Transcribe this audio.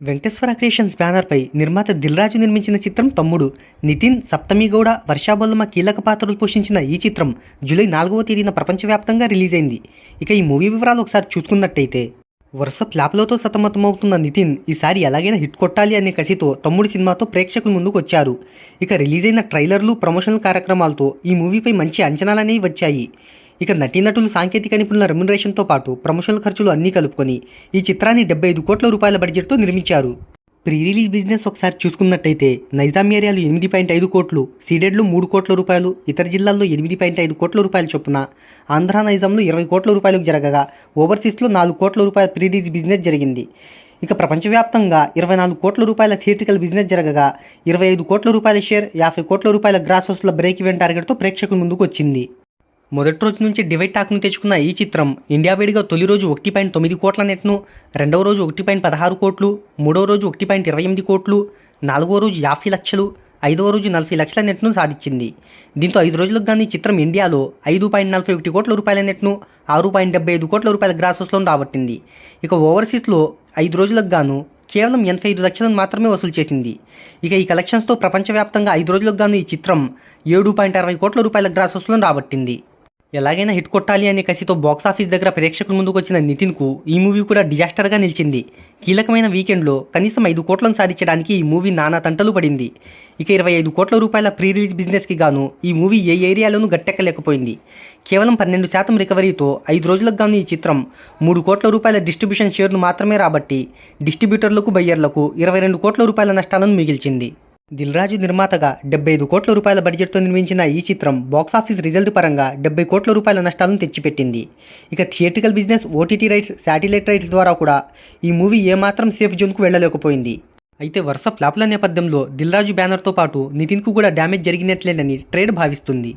Venkateswara creations బ్యానర్పై నిర్మాత దిల్ రాజు నిర్మించిన చిత్రం తమ్ముడు. నితిన్, సప్తమి గౌడ, వర్షా బొల్లమ్మ కీలక పాత్రలు పోషించిన ఈ చిత్రం జూలై 4వ తేదీన ప్రపంచవ్యాప్తంగా రిలీజ్ అయింది. ఇక ఈ మూవీ వివరాలు ఒకసారి చూసుకున్నట్టయితే, వరుస ఫ్లాప్లతో సతమతమవుతున్న నితిన్ ఈసారి ఎలాగైనా హిట్ కొట్టాలి అనే కసితో తమ్ముడు సినిమాతో ప్రేక్షకుల ముందుకు వచ్చారు. ఇక రిలీజ్ అయిన ట్రైలర్లు, ప్రమోషనల్ కార్యక్రమాలతో ఈ మూవీపై మంచి అంచనాలనేవి వచ్చాయి. ఇక నటీనటులు, సాంకేతిక నిపుణుల రెమ్యునరేషన్తో పాటు ప్రమోషనల్ ఖర్చులు అన్నీ కలుపుకొని ఈ చిత్రాన్ని 75 కోట్ల రూపాయల బడ్జెట్తో నిర్మించారు. ప్రీ రిలీజ్ బిజినెస్ ఒకసారి చూసుకున్నట్టయితే, నైజాం ఏరియాలో 8.5 కోట్లు, సీడెడ్లో 3 కోట్ల రూపాయలు, ఇతర జిల్లాల్లో 8.5 కోట్ల రూపాయల చొప్పున, ఆంధ్ర నైజాంలో 20 కోట్ల రూపాయలకు జరగగా, ఓవర్సీస్లో 4 కోట్ల రూపాయల ప్రీ రిలీజ్ బిజినెస్ జరిగింది. ఇక ప్రపంచవ్యాప్తంగా 24 కోట్ల రూపాయల థియేట్రికల్ బిజినెస్ జరగగా, 25 కోట్ల రూపాయల షేర్, 50 కోట్ల రూపాయల గ్రాస్ హౌస్ల బ్రేక్ ఈవెన్ టార్గెట్తో ప్రేక్షకుల ముందుకు వచ్చింది. మొదటి రోజు నుంచి డివైడ్ టాక్ను తెచ్చుకున్న ఈ చిత్రం ఇండియా వేడిగా తొలి రోజు 1.9 కోట్ల నెట్ను, రెండవ రోజు 1.16 కోట్లు, మూడవ రోజు 1.28 కోట్లు, నాలుగవ రోజు 50 లక్షలు, ఐదవ రోజు 40 లక్షల నెట్ను సాధించింది. దీంతో 5 రోజులకు గానీ చిత్రం ఇండియాలో 5.41 కోట్ల రూపాయల నెట్ను, 6.75 కోట్ల రూపాయల గ్రాస్ హౌస్లను రాబట్టింది. ఇక ఓవర్సీస్లో 5 రోజులకు గాను కేవలం 85 లక్షలను మాత్రమే వసూలు చేసింది. ఇక ఈ కలెక్షన్స్తో ప్రపంచవ్యాప్తంగా 5 రోజులకు గాను ఈ చిత్రం 7.60 కోట్ల రూపాయల గ్రాస్ హౌస్లను రాబట్టింది. ఎలాగైనా హిట్ కొట్టాలి అనే కసితో బాక్సాఫీస్ దగ్గర ప్రేక్షకుల ముందుకు వచ్చిన నితిన్కు ఈ మూవీ కూడా డిజాస్టర్గా నిలిచింది. కీలకమైన వీకెండ్లో కనీసం 5 కోట్లను సాధించడానికి ఈ మూవీ నానా తంటలు పడింది. ఇక 25 కోట్ల రూపాయల ప్రీ రిలీజ్ బిజినెస్కి గాను ఈ మూవీ ఏ ఏరియాలోనూ గట్టెక్కలేకపోయింది. కేవలం 12% రికవరీతో 5 రోజులకు గాను ఈ చిత్రం 3 కోట్ల రూపాయల డిస్ట్రిబ్యూషన్ షేర్ను మాత్రమే రాబట్టి డిస్ట్రిబ్యూటర్లకు, బయ్యర్లకు 22 కోట్ల రూపాయల నష్టాలను మిగిల్చింది. దిల్ రాజు నిర్మాతగా 75 కోట్ల రూపాయల బడ్జెట్తో నిర్మించిన ఈ చిత్రం బాక్సాఫీస్ రిజల్ట్ పరంగా 70 కోట్ల రూపాయల నష్టాలను తెచ్చిపెట్టింది. ఇక theatrical business, OTT rights, satellite rights ద్వారా కూడా ఈ మూవీ ఏమాత్రం సేఫ్ జోన్కు వెళ్ళలేకపోయింది. అయితే వరుస ఫ్లాప్ల నేపథ్యంలో దిల్ రాజు బ్యానర్తో పాటు నితిన్కు కూడా డ్యామేజ్ జరిగినట్లేనని ట్రేడ్ భావిస్తుంది.